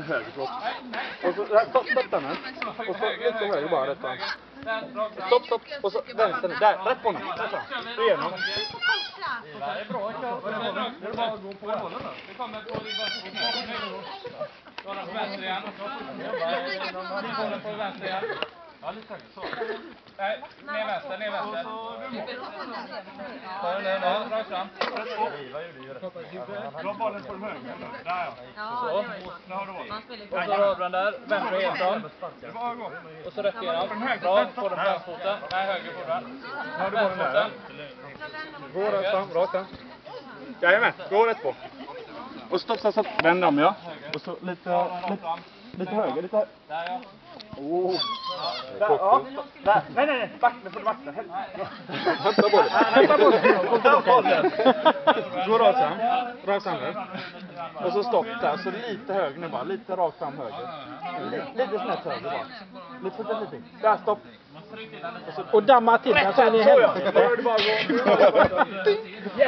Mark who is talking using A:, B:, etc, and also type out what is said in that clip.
A: Höger, förlåt. Och så, stopp den här. Och så lite höger bara, rätt fram. Stopp. Och så vänster, där, rätt på honom. Rätt fram. Då igenom.
B: Det är bra, det är bara att gå på bollen då. Det kommer på din vänster. Då har den på vänster igen. Bollen på vänster igen. Ja, lite höger, så. Nej, ner vänster. Ja, rakt fram.
C: Dra bollen på den höger. Där ja.
B: Så.
C: Nu har du bollen.
B: Och så rör den där, vänder igen fram.
C: Det var igång.
B: Och så rätt igenom. Bra, på den vänsterfoten. Nej, höger på den.
C: Nu har du bollen där.
A: Gå rätt fram, rakt fram. Jajamän, gå rätt på. Och stopp, så vänd om, ja. Och så lite höger, lite höger.
B: Där ja.
A: Åh. Där, ja. Där. Nej. Back, nu får du backa. Hämta bollen. Gå rakt fram här. Och så stopp där, så lite höger nu bara. Lite rakt fram höger. Lite snett höger bara. Lite. Där, stopp.
D: Och damma till den så är ni hemma.
A: Så ja, då är det bara att gå.